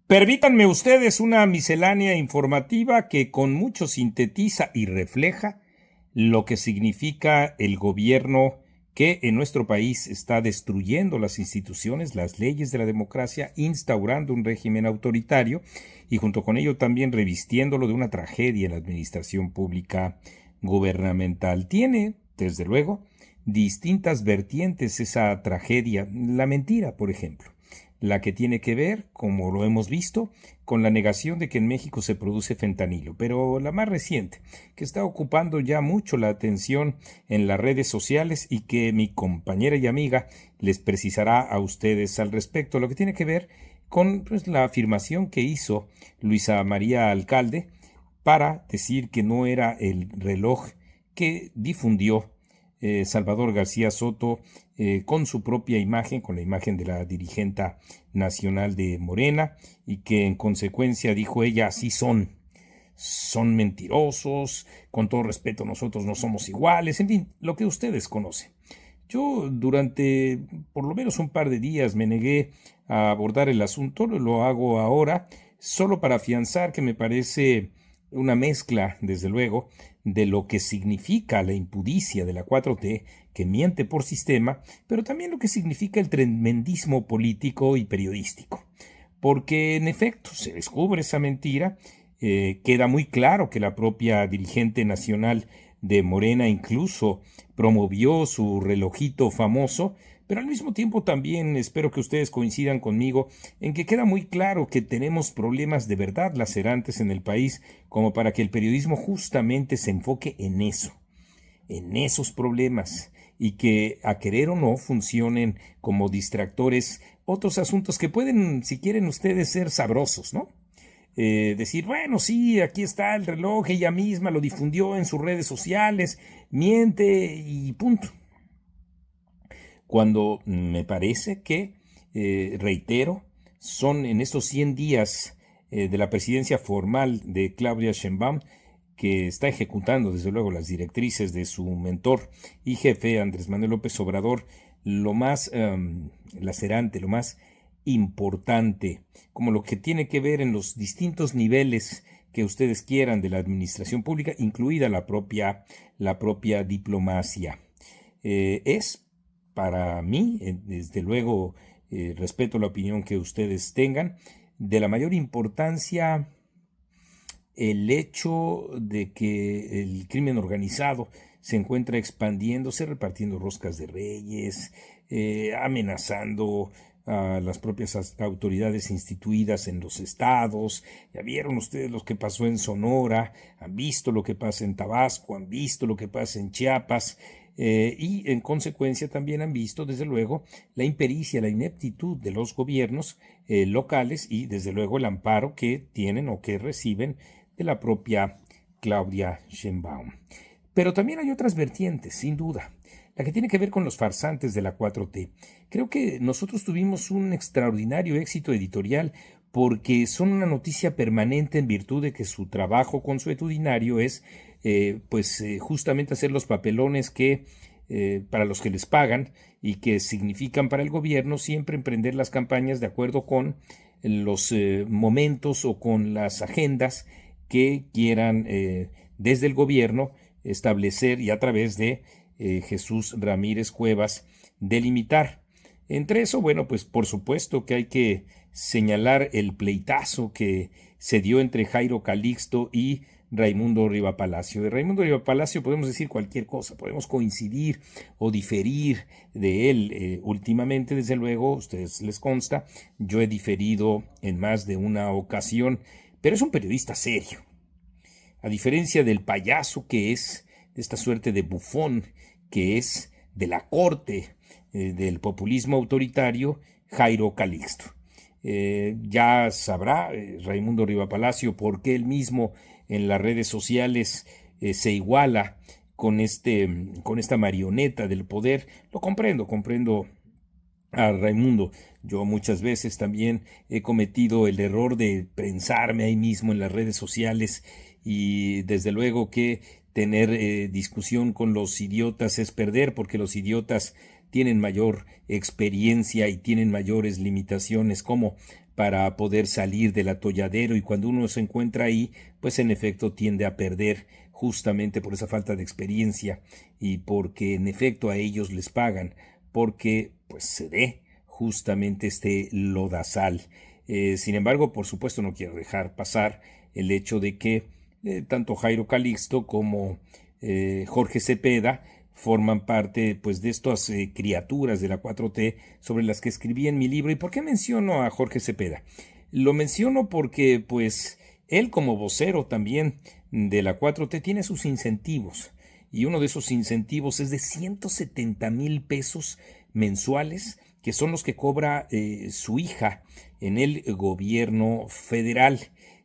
Permítanme ustedes una miscelánea informativa que con mucho sintetiza y refleja lo que significa el gobierno que en nuestro país está destruyendo las instituciones, las leyes de la democracia, instaurando un régimen autoritario y junto con ello también revistiéndolo de una tragedia en la administración pública gubernamental. Tiene, desde luego, distintas vertientes esa tragedia. La mentira, por ejemplo, la que tiene que ver, como lo hemos visto, con la negación de que en México se produce fentanilo, pero la más reciente, que está ocupando ya mucho la atención en las redes sociales y que mi compañera y amiga les precisará a ustedes al respecto, lo que tiene que ver con la afirmación que hizo Luisa María Alcalde para decir que no era el reloj que difundió Salvador García Soto con su propia imagen, con la imagen de la dirigenta nacional de Morena, y que en consecuencia, dijo ella, así son mentirosos, con todo respeto nosotros no somos iguales, en fin, lo que ustedes conocen. Yo durante por lo menos un par de días me negué a abordar el asunto, lo hago ahora, solo para afianzar que me parece una mezcla, desde luego, de lo que significa la impudicia de la 4T, que miente por sistema, pero también lo que significa el tremendismo político y periodístico. Porque en efecto se descubre esa mentira, queda muy claro que la propia dirigente nacional de Morena incluso promovió su relojito famoso, pero al mismo tiempo también espero que ustedes coincidan conmigo en que queda muy claro que tenemos problemas de verdad lacerantes en el país como para que el periodismo justamente se enfoque en esos problemas, y que a querer o no funcionen como distractores otros asuntos que pueden, si quieren ustedes, ser sabrosos, ¿no? Decir, bueno, sí, aquí está el reloj, ella misma lo difundió en sus redes sociales, miente y punto. Cuando me parece que, reitero, son en estos 100 días de la presidencia formal de Claudia Sheinbaum, que está ejecutando desde luego las directrices de su mentor y jefe Andrés Manuel López Obrador, lo más lacerante, lo más importante, como lo que tiene que ver en los distintos niveles que ustedes quieran de la administración pública, incluida la propia diplomacia. Es para mí, desde luego, respeto la opinión que ustedes tengan, de la mayor importancia el hecho de que el crimen organizado se encuentra expandiéndose, repartiendo roscas de reyes, amenazando a las propias autoridades instituidas en los estados. Ya vieron ustedes lo que pasó en Sonora, han visto lo que pasa en Tabasco, han visto lo que pasa en Chiapas, y en consecuencia también han visto, desde luego, la impericia, la ineptitud de los gobiernos locales y, desde luego, el amparo que tienen o que reciben de la propia Claudia Sheinbaum. Pero también hay otras vertientes, sin duda, la que tiene que ver con los farsantes de la 4T. Creo que nosotros tuvimos un extraordinario éxito editorial porque son una noticia permanente en virtud de que su trabajo consuetudinario es justamente hacer los papelones que para los que les pagan y que significan para el gobierno siempre emprender las campañas de acuerdo con los momentos o con las agendas que quieran desde el gobierno establecer y a través de Jesús Ramírez Cuevas delimitar. Entre eso, bueno, pues por supuesto que hay que señalar el pleitazo que se dio entre Jairo Calixto y Raimundo Riva Palacio. De Raimundo Riva Palacio podemos decir cualquier cosa, podemos coincidir o diferir de él. Últimamente, desde luego, a ustedes les consta, yo he diferido en más de una ocasión, pero es un periodista serio. A diferencia del payaso que es, de esta suerte de bufón que es de la corte del populismo autoritario, Jairo Calixto. Ya sabrá Raimundo Riva Palacio por qué él mismo en las redes sociales se iguala con esta marioneta del poder. Lo comprendo a Raimundo. Yo muchas veces también he cometido el error de prensarme ahí mismo en las redes sociales y desde luego que tener discusión con los idiotas es perder, porque los idiotas tienen mayor experiencia y tienen mayores limitaciones como para poder salir del atolladero, y cuando uno se encuentra ahí, pues en efecto tiende a perder justamente por esa falta de experiencia y porque en efecto a ellos les pagan, porque pues se ve justamente este lodazal. Sin embargo, por supuesto, no quiero dejar pasar el hecho de que tanto Jairo Calixto como Jorge Cepeda forman parte pues de estas criaturas de la 4T sobre las que escribí en mi libro. ¿Y por qué menciono a Jorge Cepeda? Lo menciono porque pues él como vocero también de la 4T tiene sus incentivos, y uno de esos incentivos es de 170,000 pesos mensuales, que son los que cobra su hija en el gobierno federal.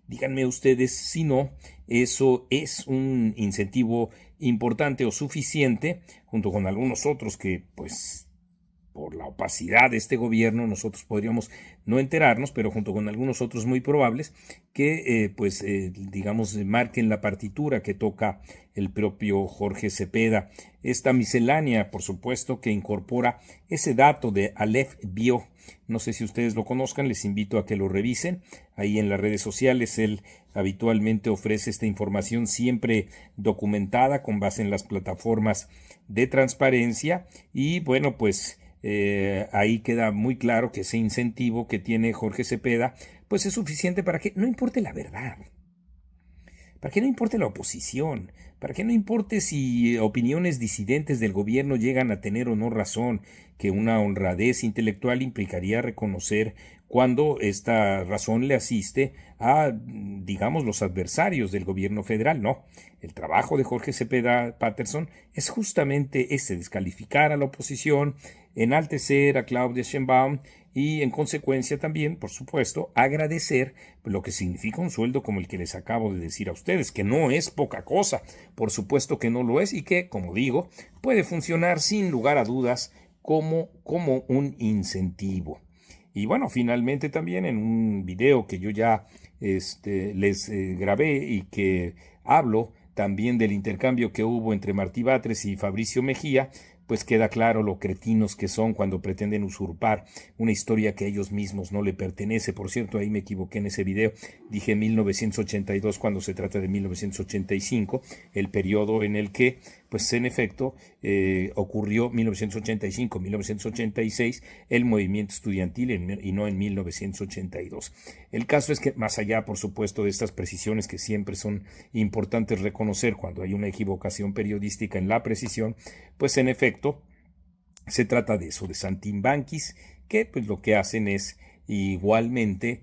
Díganme ustedes si no, eso es un incentivo importante o suficiente, junto con algunos otros que, pues, por la opacidad de este gobierno, nosotros podríamos no enterarnos, pero junto con algunos otros muy probables, que digamos, marquen la partitura que toca el propio Jorge Cepeda. Esta miscelánea, por supuesto, que incorpora ese dato de Aleph Bio. No sé si ustedes lo conozcan, les invito a que lo revisen. Ahí en las redes sociales él habitualmente ofrece esta información siempre documentada con base en las plataformas de transparencia, y bueno, pues ahí queda muy claro que ese incentivo que tiene Jorge Cepeda pues es suficiente para que no importe la verdad, para que no importe la oposición, para que no importe si opiniones disidentes del gobierno llegan a tener o no razón, que una honradez intelectual implicaría reconocer cuando esta razón le asiste a, digamos, los adversarios del gobierno federal. No, el trabajo de Jorge Cepeda Patterson es justamente ese: descalificar a la oposición, enaltecer a Claudia Sheinbaum y en consecuencia también, por supuesto, agradecer lo que significa un sueldo como el que les acabo de decir a ustedes, que no es poca cosa, por supuesto que no lo es, y que, como digo, puede funcionar sin lugar a dudas como un incentivo. Y bueno, finalmente también en un video que yo ya les grabé y que hablo también del intercambio que hubo entre Martí Batres y Fabricio Mejía, pues queda claro lo cretinos que son cuando pretenden usurpar una historia que a ellos mismos no le pertenece. Por cierto, ahí me equivoqué en ese video, dije 1982 cuando se trata de 1985, el periodo en el que, pues en efecto, ocurrió 1985-1986 el movimiento estudiantil y no en 1982. El caso es que, más allá, por supuesto, de estas precisiones que siempre son importantes reconocer cuando hay una equivocación periodística en la precisión, pues en efecto se trata de eso, de saltimbanquis, que pues lo que hacen es igualmente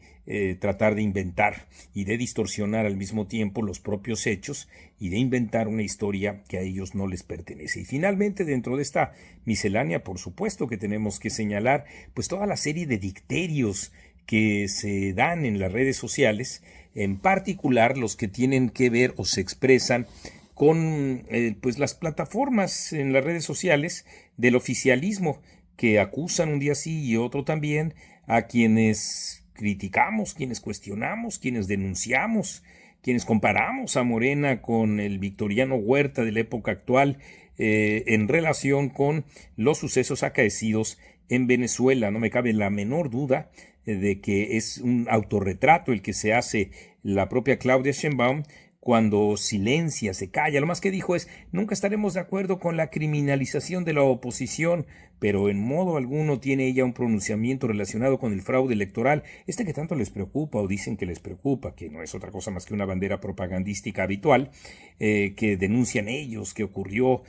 tratar de inventar y de distorsionar al mismo tiempo los propios hechos y de inventar una historia que a ellos no les pertenece. Y finalmente, dentro de esta miscelánea, por supuesto que tenemos que señalar pues toda la serie de dicterios que se dan en las redes sociales, en particular los que tienen que ver o se expresan con pues las plataformas en las redes sociales del oficialismo, que acusan un día sí y otro también a quienes criticamos, quienes cuestionamos, quienes denunciamos, quienes comparamos a Morena con el Victoriano Huerta de la época actual en relación con los sucesos acaecidos en Venezuela. No me cabe la menor duda de que es un autorretrato el que se hace la propia Claudia Sheinbaum cuando silencia, se calla. Lo más que dijo es: nunca estaremos de acuerdo con la criminalización de la oposición, pero en modo alguno tiene ella un pronunciamiento relacionado con el fraude electoral, que tanto les preocupa o dicen que les preocupa, que no es otra cosa más que una bandera propagandística habitual, que denuncian ellos que ocurrió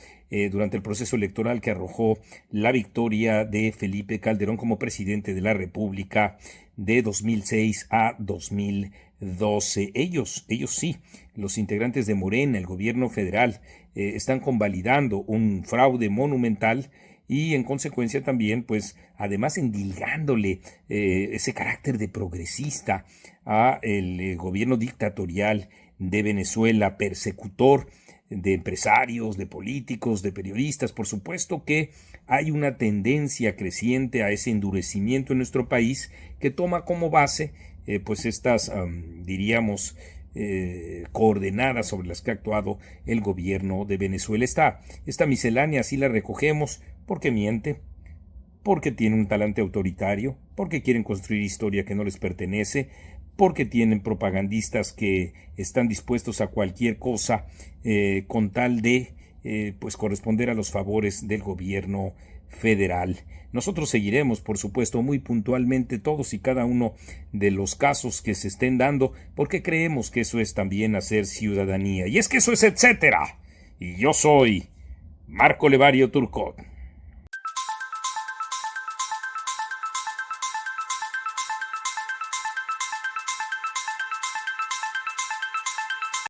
durante el proceso electoral que arrojó la victoria de Felipe Calderón como presidente de la República de 2006 a 2012. Ellos sí, los integrantes de Morena, el gobierno federal, están convalidando un fraude monumental y en consecuencia también, pues, además endilgándole ese carácter de progresista a el gobierno dictatorial de Venezuela, persecutor de empresarios, de políticos, de periodistas. Por supuesto que hay una tendencia creciente a ese endurecimiento en nuestro país que toma como base pues estas, diríamos, coordenadas sobre las que ha actuado el gobierno de Venezuela. Esta miscelánea sí la recogemos porque miente, porque tienen un talante autoritario, porque quieren construir historia que no les pertenece, porque tienen propagandistas que están dispuestos a cualquier cosa con tal de pues corresponder a los favores del gobierno federal. Nosotros seguiremos, por supuesto, muy puntualmente todos y cada uno de los casos que se estén dando, porque creemos que eso es también hacer ciudadanía. Y es que eso es etcétera. Y yo soy Marco Levario Turcot.